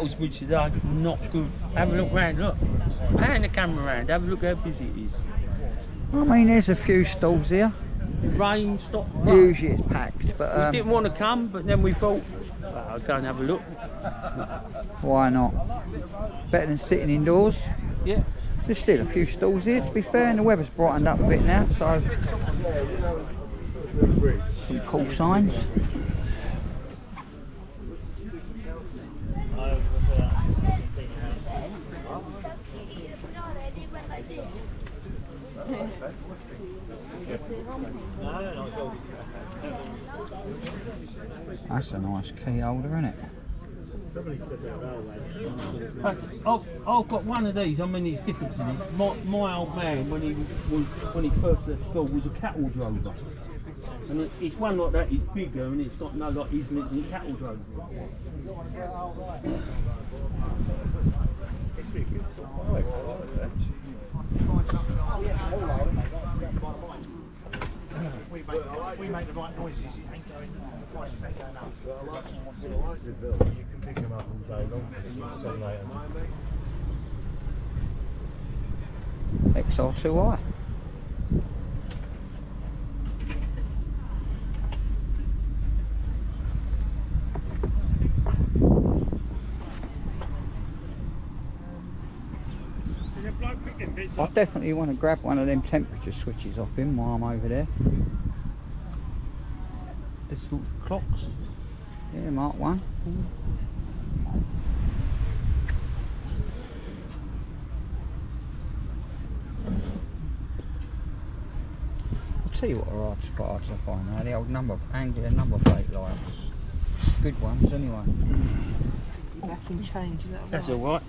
Battlesbridge today, not good. Have a look round, look. Pan the camera round, have a look how busy it is. I mean, there's a few stalls here. Rain stopped. Usually it's packed, but we didn't want to come, but then we thought, well, I'll go and have a look. Why not? Better than sitting indoors. Yeah. There's still a few stalls here, to be fair, and the weather's brightened up a bit now, so some cool signs. That's a nice key holder, isn't it? I've got one of these. I mean, it's different to this. My old man, when he first left school, was a cattle drover, and it's one like that. It's bigger and it's got no like isn't it cattle drover. We make the right noises, it ain't going, the prices ain't going up. I like the bill. You can pick them up all day long for 700-800. XR2i. I definitely want to grab one of them temperature switches off him while I'm over there. This little clocks. Yeah, Mark 1. I'll tell you what are hard to find now, the old Anglia number plate lights. Good ones anyway. Back in change, is that right? That's alright.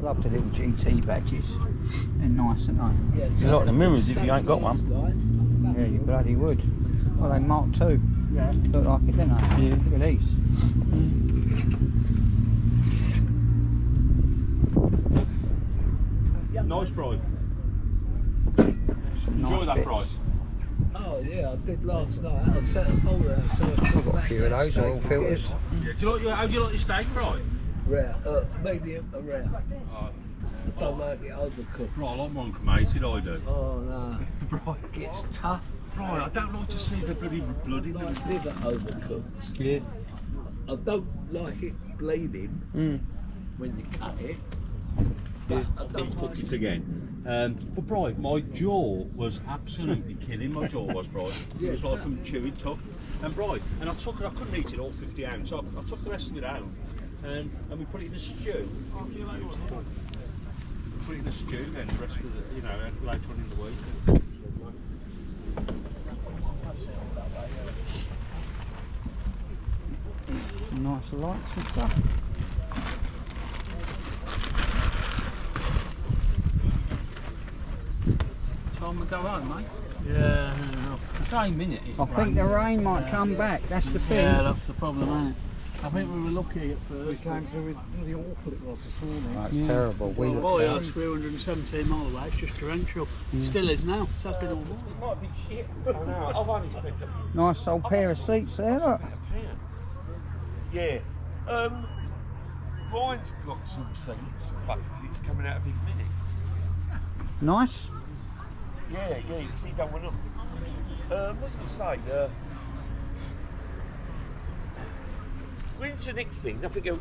Love the little GT badges. They're nice, aren't they? Yeah, You like the mirrors if you ain't got one. Yeah, you bloody would. Well, they Mark 2. Yeah. Look like it, don't they? Yeah. Look at these. Nice ride. Some Enjoy nice that bits. ride. Oh yeah, I did last night. I set up all there, so I've got a few of those oil filters. Yeah. How do you like your steak fry? Rare, medium and rare. I don't like it overcooked. Right, I like mine cremated, I do. Oh no, Right. it's tough. Right, I don't like to see the bloody blood in Like it. liver overcooked. Yeah. I don't like it bleeding when you cut it. But I don't like It's again. But Brian, my jaw was absolutely killing. My jaw was, Brian. Yeah, It was like tough. from chewing tough. And Brian, and I couldn't eat it all 50 ounce. So I took the rest of it out, and we put it in a stew. Put it in a stew, then the rest of the, you know, later on in the week. Some nice lights and stuff. Time to go home, mate. Yeah, Same minute. I think the rain might come back, that's the thing. yeah, that's the problem, isn't it? I think we were lucky at first. We came through with bloody awful it was this morning. Right, terrible. We Well, looked boy, out. that's 317 mile away, it's just torrential. Still is now, so that's been all right. It might be shit. I know. I've only spent a Nice old pair of seats there, look. pound. Yeah. Brian's got some seats, but it's coming out of his Mini. Nice. Yeah, you can see that one up. What was I going to say? When's the next thing? Nothing goes.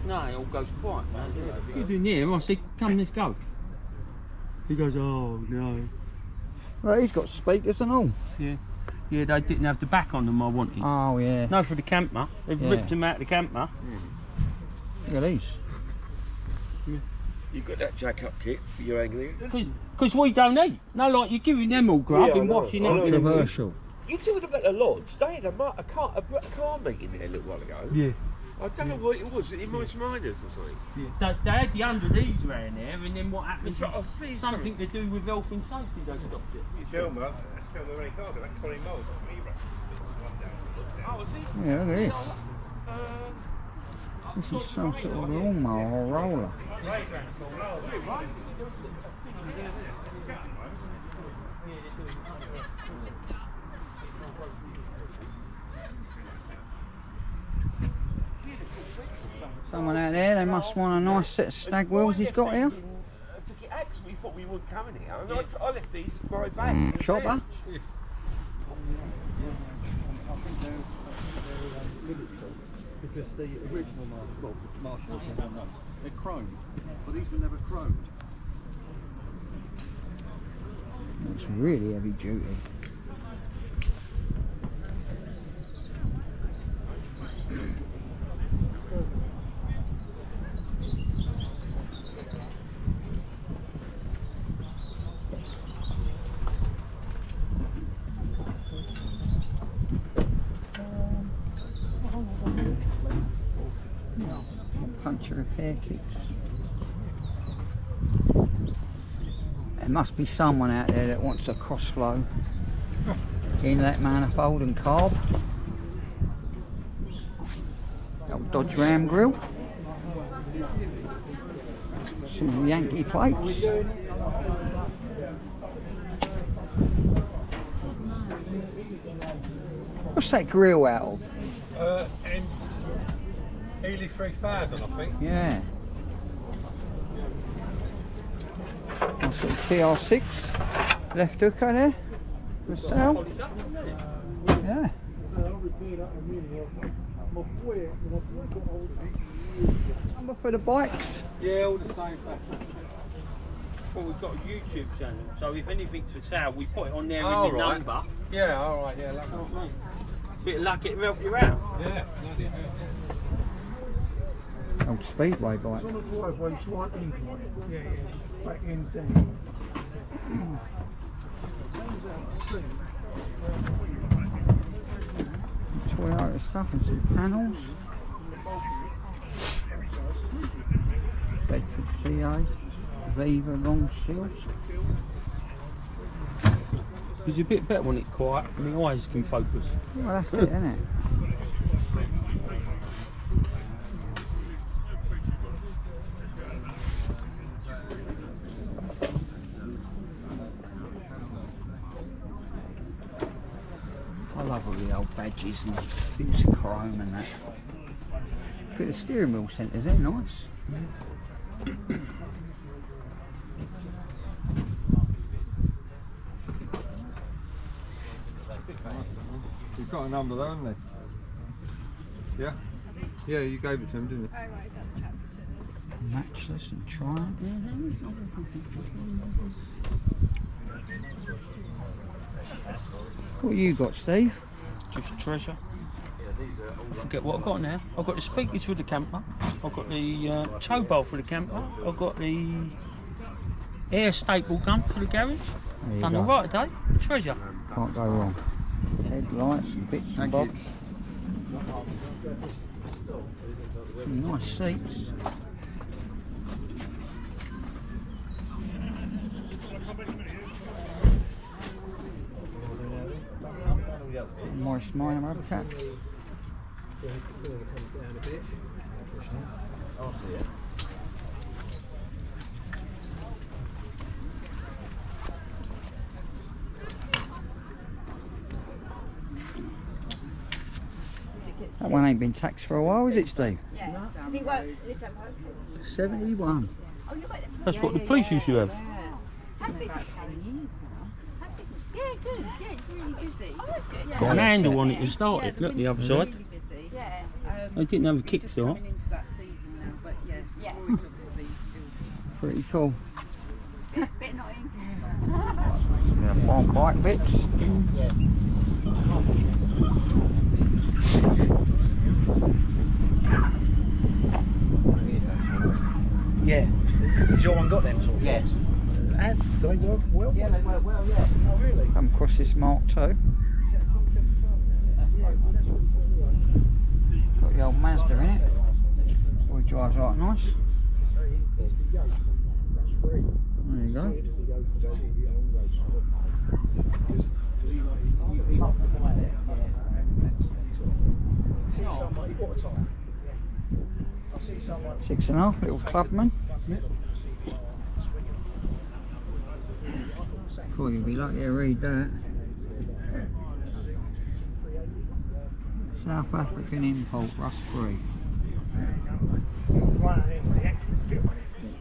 No, it all goes quiet. What are you doing here? I said, come, let's go. He goes, oh no. Well, he's got speakers and all. Yeah. Yeah, they didn't have the back on them I wanted. Oh, yeah. No, for the camper. They've Yeah. ripped them out of the camper. Look at these. You got that jack up kit for your angling? Because we don't eat. No, like you're giving them all grub Yeah, I and know. washing I know. them. Controversial. You talking about the lodge? They had a car meeting there a little while ago. Yeah. I don't know what it was. It might be miners or something. Yeah. They had the underneath around there, and then what happens I've is seen something to do with health and safety. They stopped it. Filmer, filmer any car, like 20 miles. Oh, is it? Yeah, look at this. This is some sort of lawnmower or roller. Someone out there, they must want a nice set of stag wheels he's got here. We thought we would come in here, and I left these right back. Chopper. Because the original Marshall, they're chromed, but these were never chromed. Looks really heavy duty. Puncture repair kits. There must be someone out there that wants a cross flow inlet manifold and carb. Old Dodge Ram grill. Some Yankee plates. What's that grill out of? Ely 3000, I think. Yeah. Nice little TR6 left hooker there for sale. Yeah. Number for the bikes. Yeah, all the same. Well, we've got a YouTube channel, so if anything's for sale, we put it on there with your number. Yeah, alright, yeah, lovely. Bit of luck, it'll help you out. Yeah, bloody hell. Old speedway bike. On the driveway, slight incline. Yeah, yeah. Back ends down. Toyota stuff and some panels. Bedford CA. Viva long seals. It's a bit better when it's quiet, and the eyes can focus. Well, that's it, isn't it? I love all the old badges and bits of chrome and that. Look at the steering wheel centres, they're nice. He's got a number though, hasn't he? Yeah? Yeah, you gave it to him, didn't you? Oh, right, is that the chap who took this? Matchless and Triumph. What you got, Steve? Just a treasure. I forget what I've got now. I've got the speakers for the camper. I've got the tow bar for the camper. I've got the air staple gun for the garage. There you Done go. alright today. Treasure. Can't go wrong. Headlights and bits and bobs. Some nice seats. Morris Minor rubber caps. That one ain't been taxed for a while, is it, Steve? Yeah, I think works. It's at work. 71. Oh, you got it. That's what the police used to have. How's business? 10 years now. How's business? Yeah, good. Yeah, it's really busy. Oh, that's good. Got an handle on it to start it. Look, the other side. Really busy. Yeah. They didn't have a Just kickstart. coming into that season now, but yeah, always obviously still Pretty cool. bit annoying. Yeah, farm bike bits. Yeah. Has your one got them sort of things? And do they work well? Yeah, they work well, yeah. Oh, really? Come across this Mark II. Got the old Mazda in it. So it drives right nice. There you go. See someone. 6.5, little clubman. Thought you'd be lucky to read that. South African import, rust free. One of them with the extra bit on it.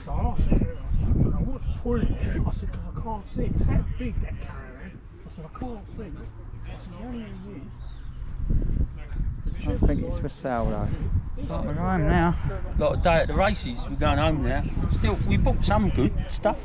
So I asked him, I want to pull it. I said, because I can't see. It's that big, that caravan. I said, I can't see. I said, the only thing is, I don't think it's for sale though. But we're home now. Got a day at the races, we're going home now. Still, we bought some good stuff.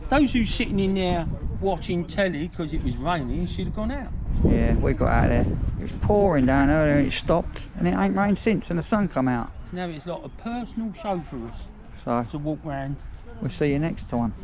Those who's sitting in there watching telly because it was raining should have gone out. Yeah, we got out there. It was pouring down earlier and it stopped, and it ain't rained since, and the sun come out. Now it's like a personal show for us So to walk round. we'll see you next time.